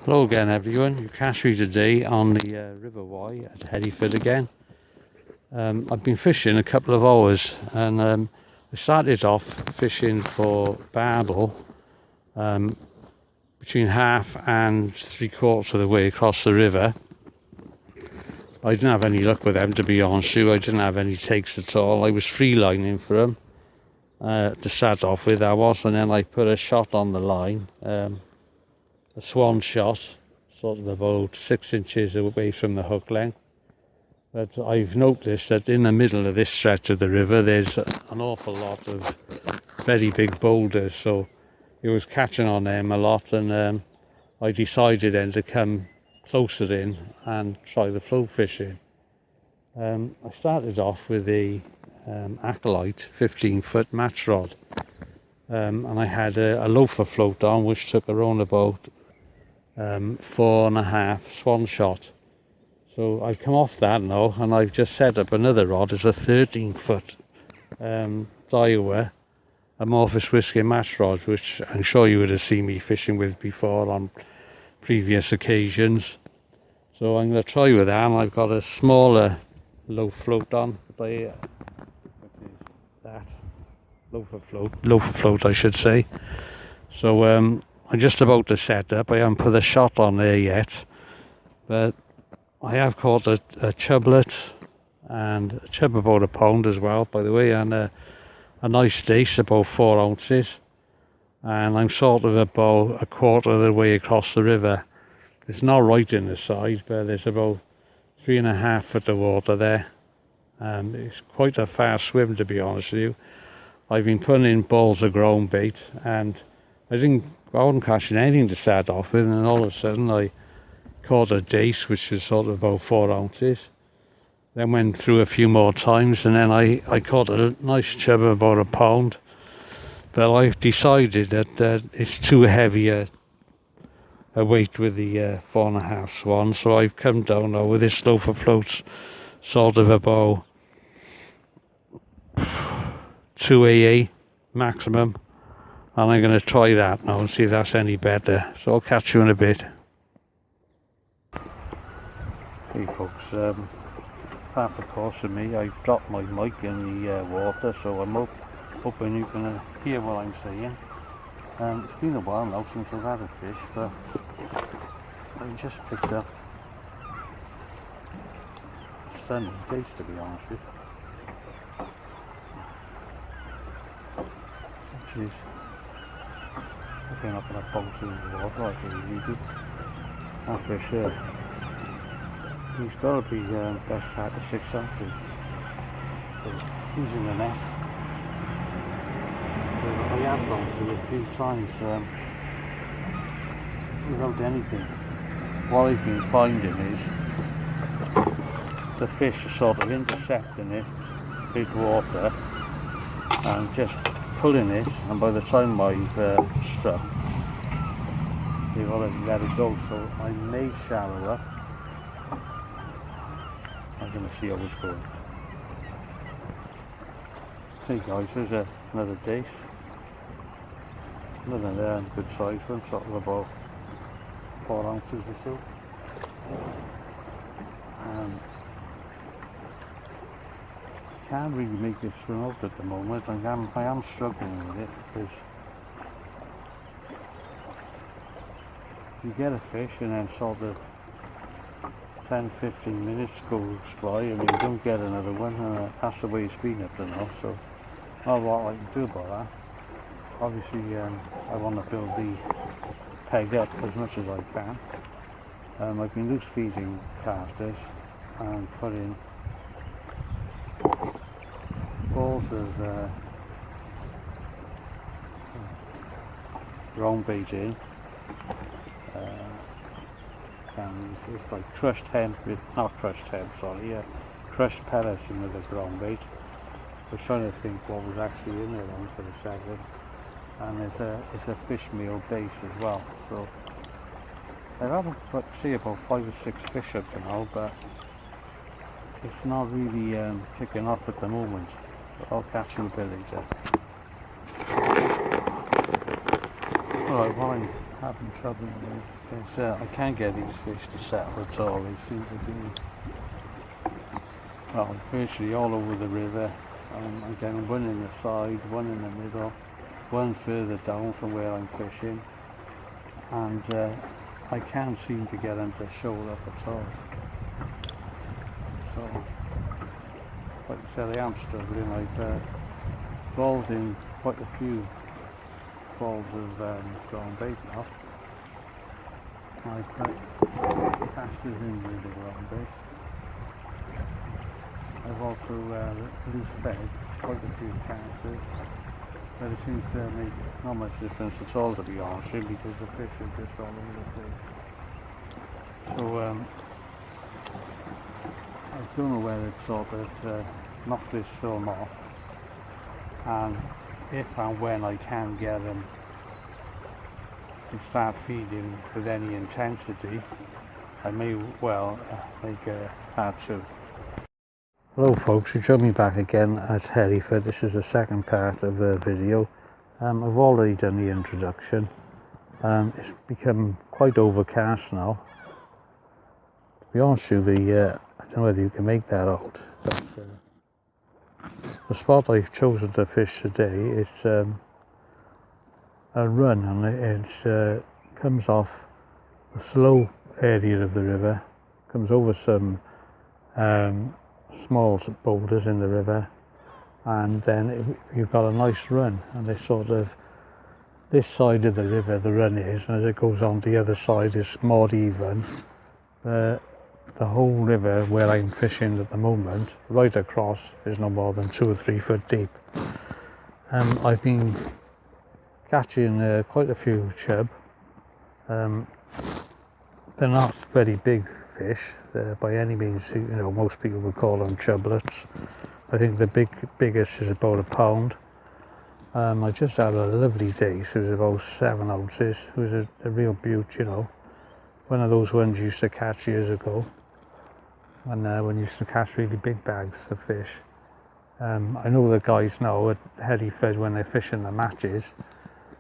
Hello again everyone, you catch me today on the River Wye at Hereford again. I've been fishing a couple of hours and I started off fishing for barbel between half and 3/4 of the way across the river. I didn't have any luck with them, to be honest with you. I didn't have any takes at all. I was free lining for them to start off with, and then I put a shot on the line. A swan shot, sort of about 6 inches away from the hook length. But I've noticed that in the middle of this stretch of the river there's an awful lot of very big boulders, so it was catching on them a lot, and I decided then to come closer in and try the float fishing. I started off with a Acolyte 15-foot match rod, and I had a loafer float on which took around about 4.5 swan shot. So I've come off that now and I've just set up another rod as a 13-foot Daiwa amorphous whiskey match rod, which I'm sure you would have seen me fishing with before on previous occasions. So I'm going to try with that, and I've got a smaller low float on, that loafer float I should say. So I'm just about to set up. I haven't put a shot on there yet, but I have caught a chublet and a chub about a pound as well, by the way, and a nice dace about 4 ounces. And I'm sort of about a quarter of the way across the river. It's not right in the side, but there's about 3.5 foot of water there. It's quite a fast swim, to be honest with you. I've been putting in balls of ground bait, and I wasn't catching anything to start off with, and all of a sudden I caught a dace which was sort of about 4 ounces. Then went through a few more times, and then I caught a nice chub of about a pound. But I've decided that it's too heavy a weight with the 4.5 swan, so I've come down now with this loafer floats sort of about 2 AA maximum. And I'm going to try that now and see if that's any better. So I'll catch you in a bit. Hey folks, part of course of me, I dropped my mic in the water, so I'm hoping you can hear what I'm saying. It's been a while now since I've had a fish, but I just picked up a stunning dace, to be honest with you. Which is looking up in a bounce in the water like I usually do. That fish there, he's got to be best part of 6 ounces. So he's in the net. So I have gone through a few times without anything. What I've been finding is the fish are sort of intercepting it, big water, and just pulling it, and by the time I've struck, they've already let it go. So I may shallow up. I'm going to see how it's going. Hey guys, there's another dace. Another good size one, sort of about 4 ounces or so. Can't really make this swim out at the moment. I am struggling with it, because you get a fish and then sort of 10-15 minutes goes by and you don't get another one, and that's the way it's been up to now. So not a lot I can do about that. Obviously I want to build the peg up as much as I can. I've been loose feeding casters and putting balls of ground bait in, and it's like crushed hemp, crushed pellets into the ground bait. I was trying to think what was actually in there then for a second, and it's a fish meal base as well. So I've had about 5 or 6 fish up to now, but it's not really kicking off at the moment. But I'll catch you a bit later. Alright, while I'm having trouble with because I can't get these fish to settle at all. They seem to be, well, virtually all over the river. I'm getting one in the side, one in the middle, one further down from where I'm fishing, and I can't seem to get them to show up at all. So, like I said, I am struggling. I've rolled in quite a few balls of ground bait now. I put casters in with the ground bait. I've also loose fed quite a few casters, but it seems to make not much difference at all, to be honest with you, because the fish are just all over the place. So I don't know whether it's sort of knock this film off, and if and when I can get them to start feeding with any intensity, I may well make a part 2. Hello folks, you join me back again at Hereford. This is the second part of the video. I've already done the introduction. It's become quite overcast now. To be honest with you, I don't know whether you can make that out, but the spot I've chosen to fish today is a run, and it comes off the slow area of the river, comes over some small boulders in the river, and then you've got a nice run, and it's sort of this side of the river the run is, and as it goes on the other side is more even. The whole river where I'm fishing at the moment, right across, is no more than 2 or 3 foot deep. I've been catching quite a few chub. They're not very big fish by any means. You know, most people would call them chublets. I think the biggest is about a pound. I just had a lovely day. So it was about 7 ounces. It was a real beaut, you know. One of those ones you used to catch years ago, and when you used to catch really big bags of fish. I know the guys now at Hereford, when they're fishing the matches,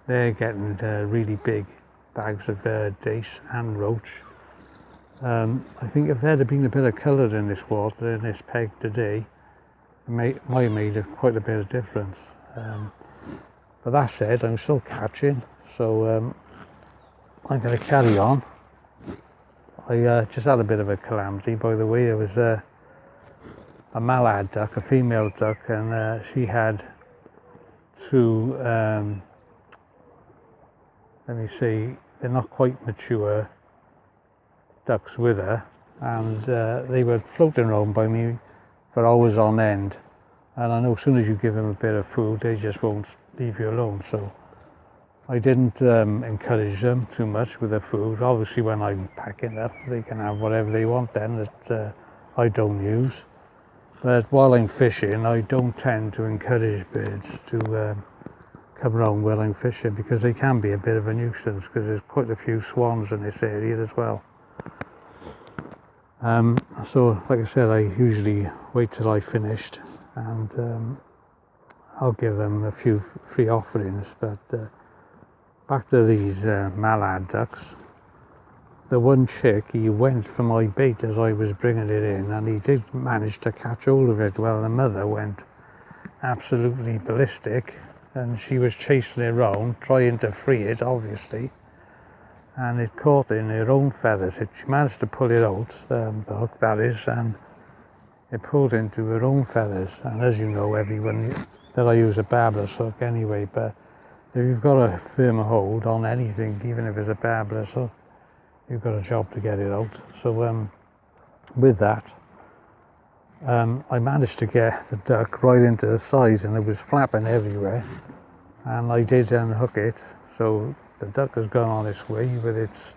they're getting really big bags of dace and roach. I think if there had been a bit of colour in this water, in this peg today, it might have made quite a bit of difference. But that said, I'm still catching, so I'm going to carry on. I just had a bit of a calamity, by the way. There was a mallard duck, a female duck, and she had 2, let me see, they're not quite mature ducks with her, and they were floating around by me for hours on end, and I know as soon as you give them a bit of food they just won't leave you alone. So I didn't encourage them too much with their food. Obviously when I'm packing up they can have whatever they want then that I don't use, but while I'm fishing I don't tend to encourage birds to come around while I'm fishing, because they can be a bit of a nuisance, because there's quite a few swans in this area as well. So like I said, I usually wait till I finished, and I'll give them a few free offerings. But back to these mallard ducks. The one chick, he went for my bait as I was bringing it in, and he did manage to catch hold of it. Well, the mother went absolutely ballistic, and she was chasing it around, trying to free it, obviously, and it caught in her own feathers. She managed to pull it out, the hook that is, and it pulled into her own feathers. And as you know, everyone, that I use a barbless hook anyway, but if you've got a firmer hold on anything, even if it's a barbless hook, you've got a job to get it out. So with that, I managed to get the duck right into the side, and it was flapping everywhere, and I did unhook it. So the duck has gone on its way with its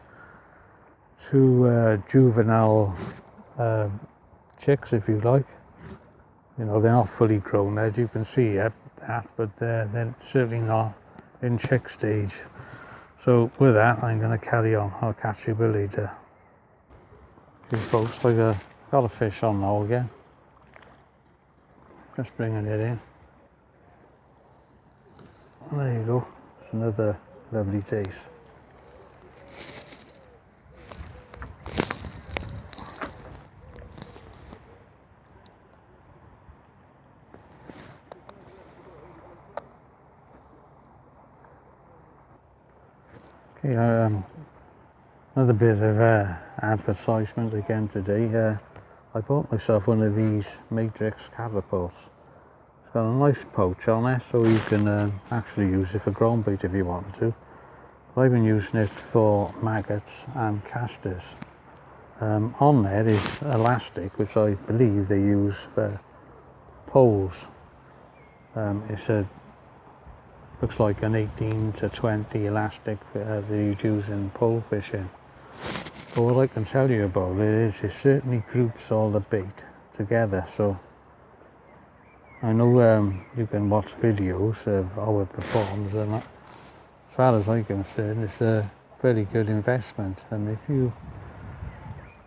2 juvenile chicks, if you like. You know, they're not fully grown as you can see that, but they're certainly not in chick stage. So with that, I'm going to carry on. I'll catch you later. Okay folks, I've got a fish on now again. Just bringing it in. And there you go. It's another lovely dace. Okay, another bit of advertisement again today. I bought myself one of these Matrix catapults. It's got a nice pouch on it, so you can actually use it for ground bait if you want to. But I've been using it for maggots and casters. On there is elastic, which I believe they use for poles. Looks like an 18 to 20 elastic that you use in pole fishing. But what I can tell you about it is it certainly groups all the bait together. So I know you can watch videos of how it performs, and as far as I'm concerned, it's a very good investment. And if you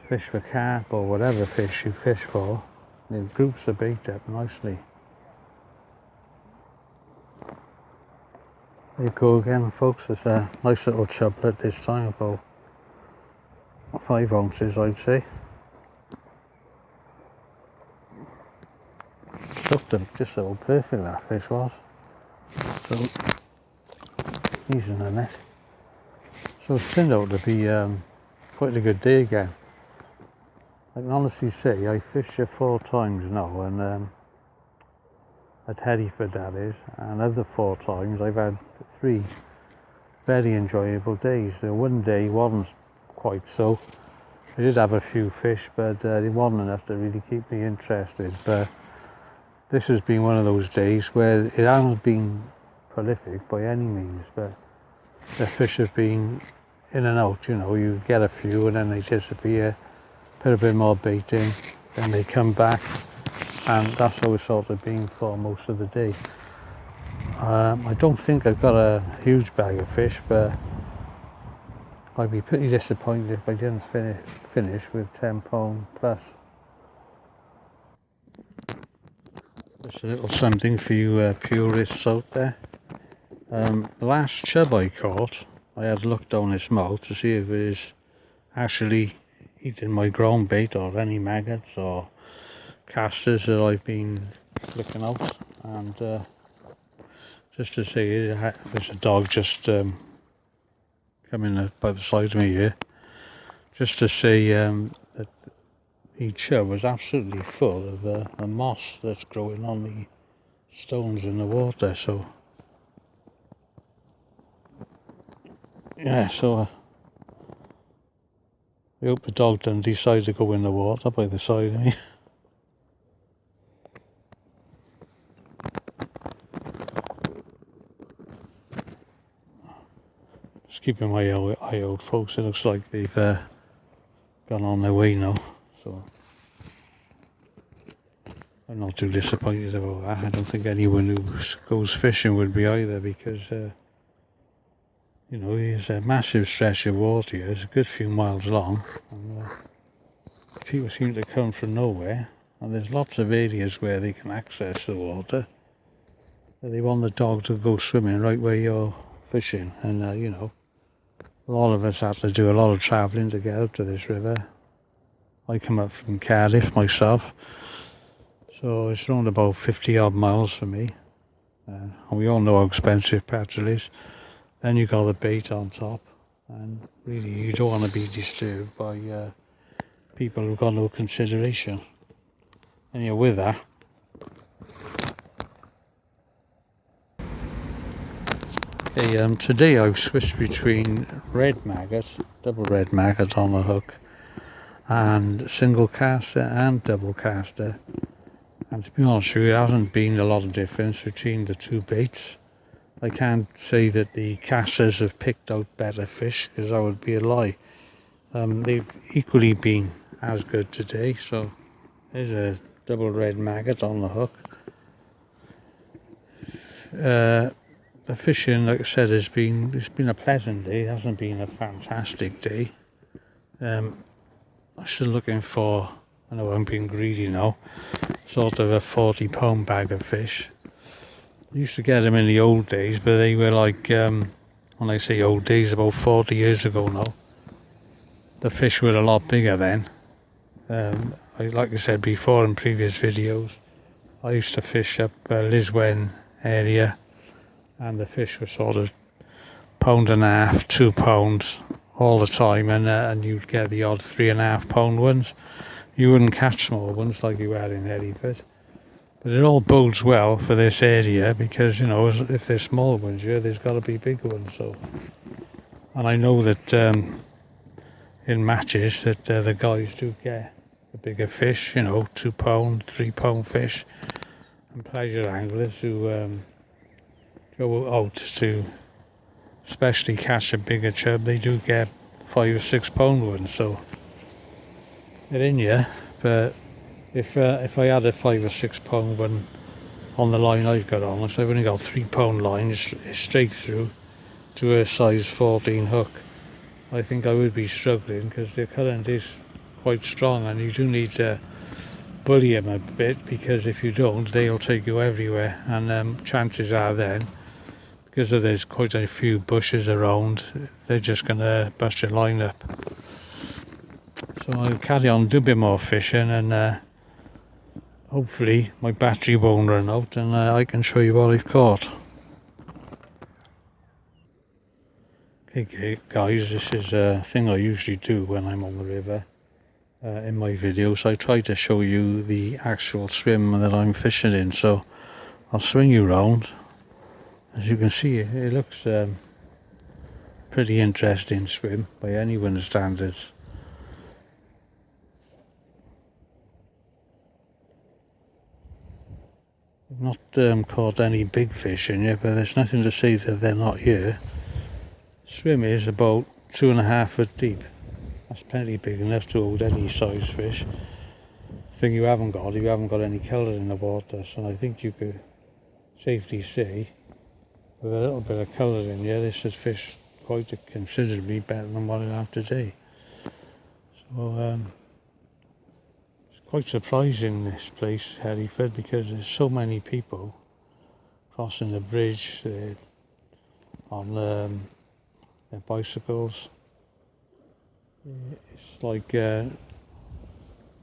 fish for carp or whatever fish you fish for, it groups the bait up nicely. There you go again, folks. It's a nice little chublet this time, about 5 ounces, I'd say. Looked just so perfect, that fish was. So he's in the net. So it's turned out to be quite a good day again. I can honestly say I fished here 4 times now, and at Hereford that is, and of the 4 times I've had 3 very enjoyable days. The one day wasn't quite so. I did have a few fish, but they wasn't enough to really keep me interested. But this has been one of those days where it hasn't been prolific by any means, but the fish have been in and out. You know, you get a few and then they disappear, put a bit more bait in, then they come back, and that's how it's sort of been for most of the day. I don't think I've got a huge bag of fish, but I'd be pretty disappointed if I didn't finish with £10 plus. Just a little something for you purists out there. The last chub I caught, I had looked down its mouth to see if it is actually eating my ground bait or any maggots or casters that I've been looking out, and just to say there's a dog just coming up by the side of me here, just to say that the chub was absolutely full of the moss that's growing on the stones in the water. So yeah, so I hope the dog doesn't decide to go in the water by the side of me. Just keeping my eye out, folks. It looks like they've gone on their way now, so I'm not too disappointed about that. I don't think anyone who goes fishing would be either, because you know, there's a massive stretch of water here. It's a good few miles long, and people seem to come from nowhere, and there's lots of areas where they can access the water. They want the dog to go swimming right where you're fishing, and you know, a lot of us have to do a lot of travelling to get up to this river. I come up from Cardiff myself, so it's around about 50 odd miles for me, and we all know how expensive petrol is. Then you got the bait on top, and really you don't want to be disturbed by people who've got no consideration. And you're with that. Okay, today I've switched between red maggot, double red maggot on the hook, and single caster and double caster. And to be honest with you, there hasn't been a lot of difference between the 2 baits. I can't say that the casters have picked out better fish, because that would be a lie. They've equally been as good today. So there's a double red maggot on the hook. The fishing, like I said, it's been a pleasant day. It hasn't been a fantastic day. I'm still looking for, I know I'm being greedy now, sort of a £40 bag of fish. I used to get them in the old days, but they were like, when I say old days, about 40 years ago now. The fish were a lot bigger then. Like I said before in previous videos, I used to fish up Liswen area, and the fish were sort of £1.5, £2 all the time, and you'd get the odd £3.5 ones. You wouldn't catch small ones like you had in Hereford. But it all bodes well for this area, because, you know, if there's small ones here, there's got to be big ones. So, and I know that in matches that the guys do get the bigger fish, you know, £2, £3 fish, and pleasure anglers who go out to especially catch a bigger chub, they do get £5 or £6 ones. So they're in here, but if I had a £5 or £6 one on the line I've got on, so I've only got £3 line, it's straight through to a size 14 hook, I think I would be struggling, because the current is quite strong, and you do need to bully them a bit, because if you don't, they'll take you everywhere, and chances are then, because there's quite a few bushes around, they're just going to bust your line up. So I'll carry on, do a bit more fishing, and hopefully my battery won't run out, and I can show you what I've caught. Okay guys, this is a thing I usually do when I'm on the river in my videos. I try to show you the actual swim that I'm fishing in, so I'll swing you round. As you can see, it looks pretty interesting swim by anyone's standards. I've not caught any big fish in here, but there's nothing to say that they're not here. Swim is about 2.5 foot deep. That's plenty big enough to hold any size fish. The thing you haven't got any colour in the water, so I think you could safely say, with a little bit of colour in here, this should fish quite considerably better than what I have today. So it's quite surprising, this place, Hereford, because there's so many people crossing the bridge on their bicycles. It's like, well,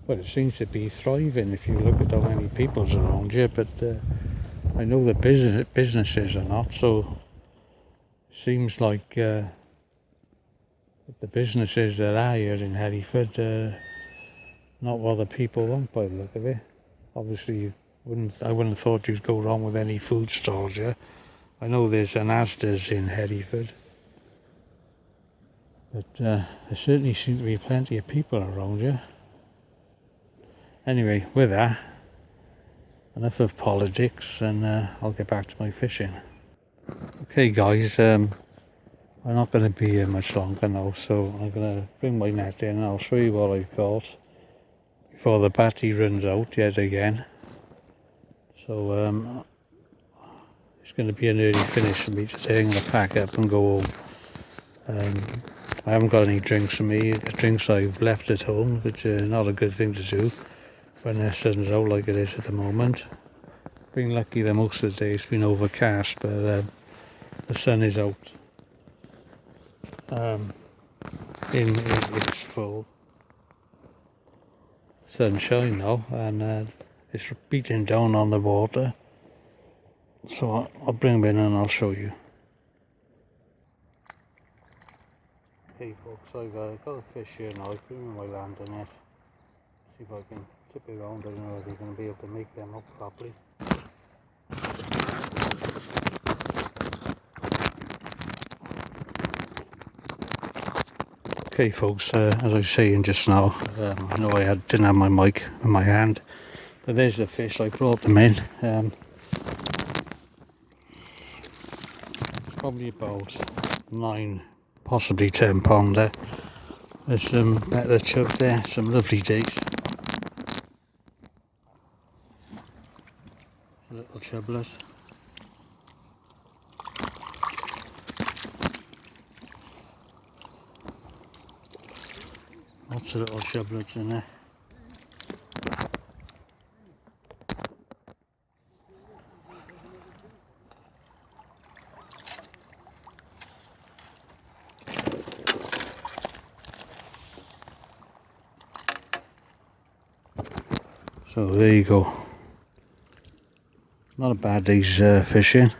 it seems to be thriving if you look at how many people's around here, but I know the businesses are not, so it seems like the businesses that are here in Hereford, not what the people want by the look of it. Obviously, I wouldn't have thought you'd go wrong with any food stalls here. I know there's an Asda's in Hereford, but there certainly seem to be plenty of people around here. Anyway, with that, enough of politics, and I'll get back to my fishing. Okay guys, I'm not going to be here much longer now, so I'm going to bring my net in and I'll show you what I've caught before the battery runs out yet again. So it's going to be an early finish for me today. I'm going to pack up and go home. I haven't got any drinks for me. The drinks I've left at home, which is not a good thing to do when the sun's out like it is at the moment. Been lucky that most of the day it's been overcast, but the sun is out in its full sunshine now, and it's beating down on the water. So I'll bring them in and I'll show you. Okay folks, I've got a fish here now. I've put them in my landing net. See if I can tip it around. I don't know if they're going to be able to make them up properly. Okay folks, as I was saying just now, I know I didn't have my mic in my hand, but there's the fish. I brought them in. Probably about 9, possibly 10 pounder. There's some better chub there, some lovely dates. Little chublers. Lots of little chublets in there. So there you go. Not a bad day's fishing.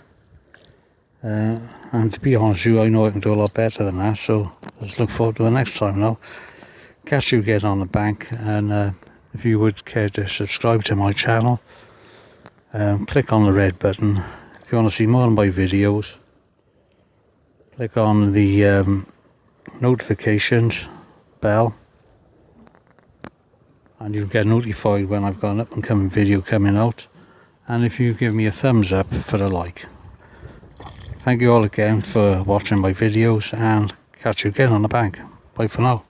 and to be honest with you, I know I can do a lot better than that, so let's look forward to the next time now. Catch you again on the bank, and if you would care to subscribe to my channel, click on the red button. If you want to see more of my videos, click on the notifications bell, and you'll get notified when I've got an up and coming video coming out. And if you give me a thumbs up for a like. Thank you all again for watching my videos, and catch you again on the bank. Bye for now.